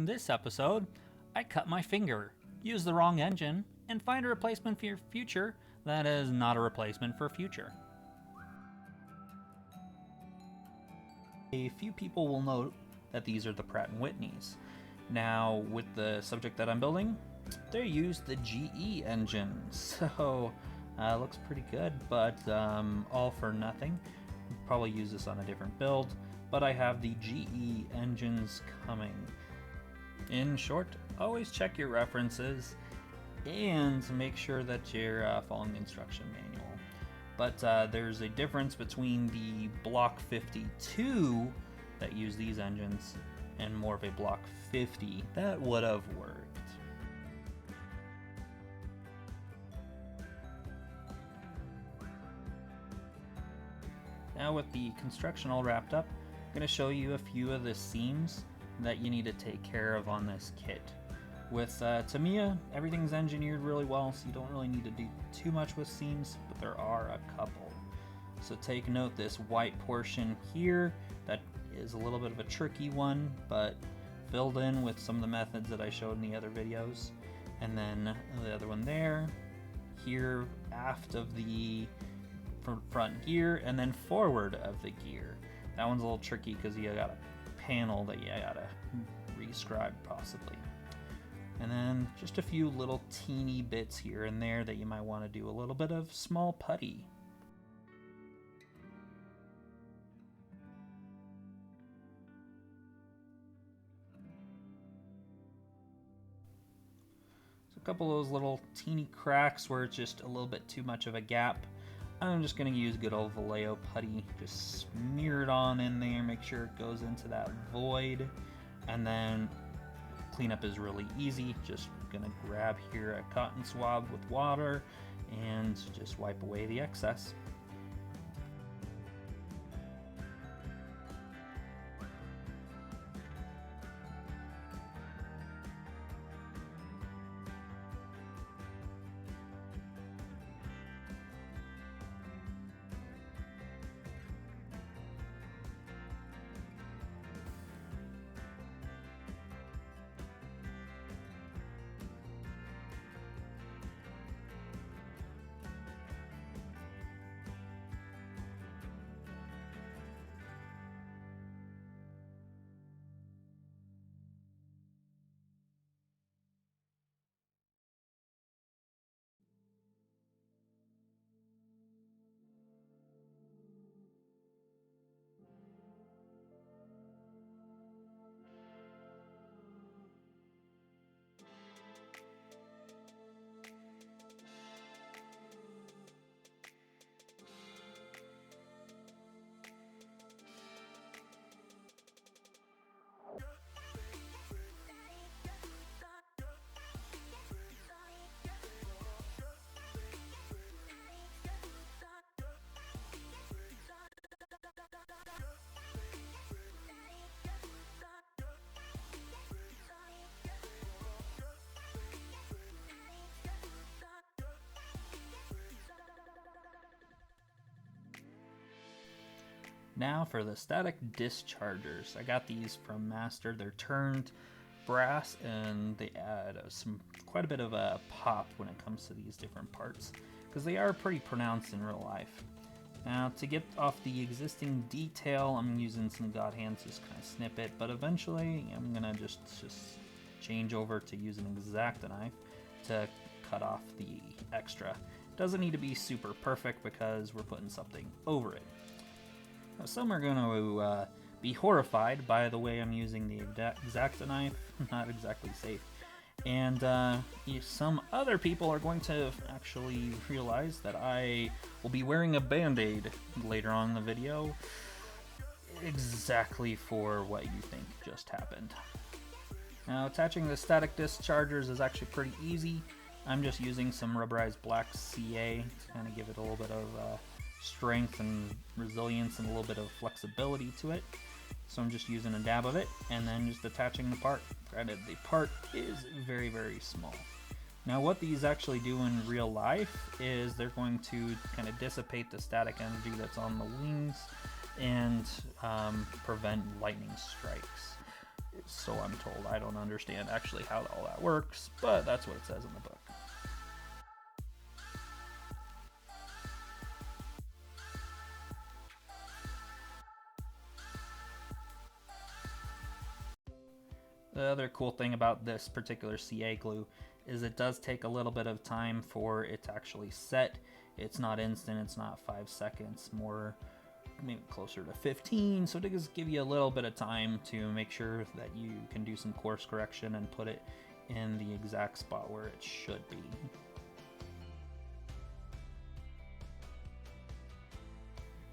In this episode, I cut my finger, use the wrong engine, and find a replacement for future that is not a replacement for future. A few people will note that these are the Pratt & Whitneys. Now, with the subject that I'm building, they use the GE engine, so looks pretty good, but all for nothing. Probably use this on a different build, but I have the GE engines coming. In short, always check your references and make sure that you're following the instruction manual. But there's a difference between the Block 52 that use these engines and more of a Block 50 that would have worked. Now with the construction all wrapped up, I'm going to show you a few of the seams that you need to take care of on this kit. With Tamiya, everything's engineered really well, so you don't really need to do too much with seams, but there are a couple. So take note, this white portion here, that is a little bit of a tricky one, but filled in with some of the methods that I showed in the other videos. And then the other one there, here aft of the front gear, and then forward of the gear. That one's a little tricky because you got a panel that you gotta rescribe possibly. And then just a few little teeny bits here and there that you might want to do a little bit of small putty. So a couple of those little teeny cracks where it's just a little bit too much of a gap. I'm just going to use good old Vallejo putty, just smear it on in there, make sure it goes into that void, and then cleanup is really easy. Just going to grab here a cotton swab with water and just wipe away the excess. Now for the static dischargers. I got these from Master. They're turned brass and they add quite a bit of a pop when it comes to these different parts because they are pretty pronounced in real life. Now to get off the existing detail, I'm using some God hands to just kind of snip it, but eventually I'm gonna just change over to use an X-Acto knife to cut off the extra. Doesn't need to be super perfect because we're putting something over it. Now, some are going to be horrified by the way I'm using the X-Acto knife. Not exactly safe. And some other people are going to actually realize that I will be wearing a band-aid later on in the video exactly for what you think just happened. Now attaching the static dischargers is actually pretty easy. I'm just using some rubberized black CA to kind of give it a little bit of strength and resilience and a little bit of flexibility to it. So I'm just using a dab of it and then just attaching the part. Granted, the part is very, very small. Now what these actually do in real life is they're going to kind of dissipate the static energy that's on the wings and prevent lightning strikes. So I'm told. I don't understand actually how all that works, but that's what it says in the book. The other cool thing about this particular CA glue is it does take a little bit of time for it to actually set. It's not instant, it's not 5 seconds, more maybe closer to 15, so it does give you a little bit of time to make sure that you can do some course correction and put it in the exact spot where it should be.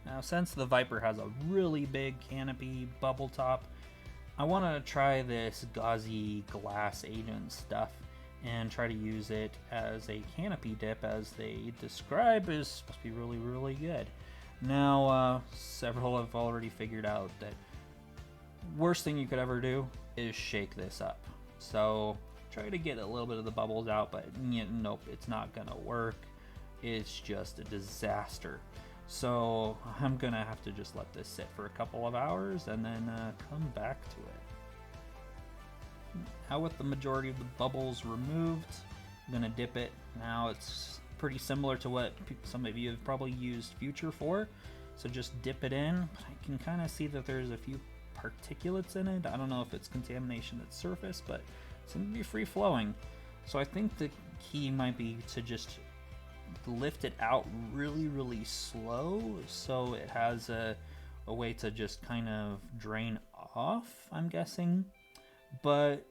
Now, since the Viper has a really big canopy bubble top, I want to try this gauzy glass agent stuff and try to use it as a canopy dip, as they describe is supposed to be really, really good. Now, several have already figured out that worst thing you could ever do is shake this up. So try to get a little bit of the bubbles out, but nope, it's not gonna work. It's just a disaster. So I'm gonna have to just let this sit for a couple of hours and then come back to it. Now with the majority of the bubbles removed, I'm gonna dip it. Now it's pretty similar to what some of you have probably used Future for. So just dip it in, but I can kind of see that there's a few particulates in it. I don't know if it's contamination at surface, but it seems to be free flowing. So I think the key might be to just lift it out really, really slow so it has a way to just kind of drain off, I'm guessing. But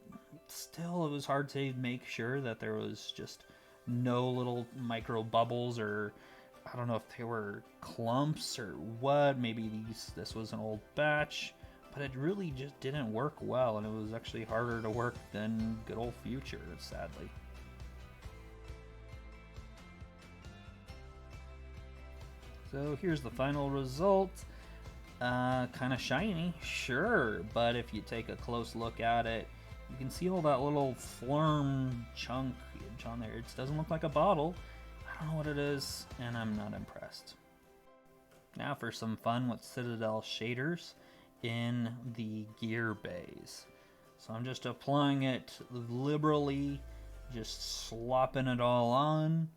still, it was hard to make sure that there was just no little micro bubbles, or I don't know if they were clumps or what. Maybe this was an old batch, but it really just didn't work well, and it was actually harder to work than good old Future, sadly. So here's the final result. Kind of shiny, sure, but if you take a close look at it, you can see all that little flurm chunk on there. It doesn't look like a bottle. I don't know what it is, and I'm not impressed. Now for some fun with Citadel shaders in the gear bays. So I'm just applying it liberally, just slopping it all on.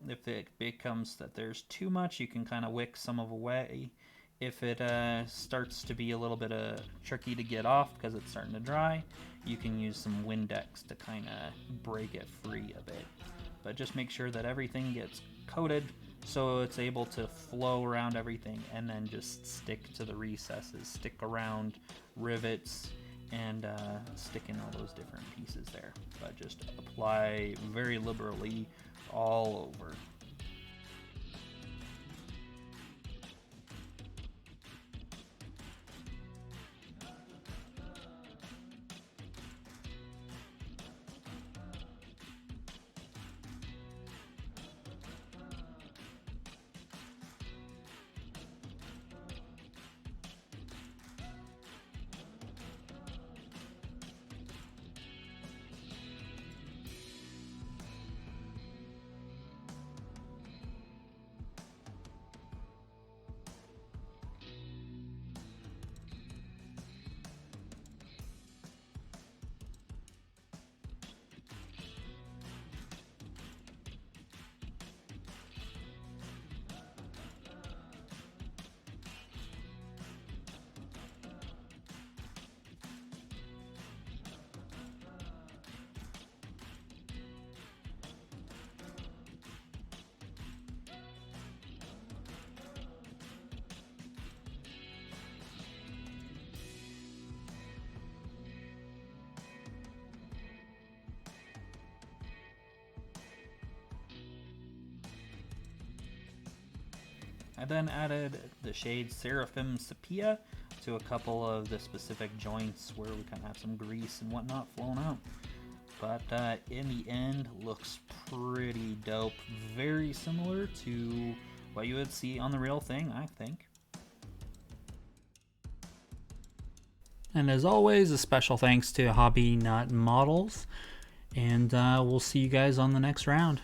If it becomes that there's too much, you can kind of wick some of away. If it starts to be a little bit tricky to get off because it's starting to dry, you can use some Windex to kind of break it free a bit. But just make sure that everything gets coated so it's able to flow around everything, and then just stick to the recesses, stick around rivets, and stick in all those different pieces there. But just apply very liberally all over. I then added the shade Seraphim Sepia to a couple of the specific joints where we kind of have some grease and whatnot flowing out. But in the end, looks pretty dope. Very similar to what you would see on the real thing, I think. And as always, a special thanks to Hobby Nut Models. And we'll see you guys on the next round.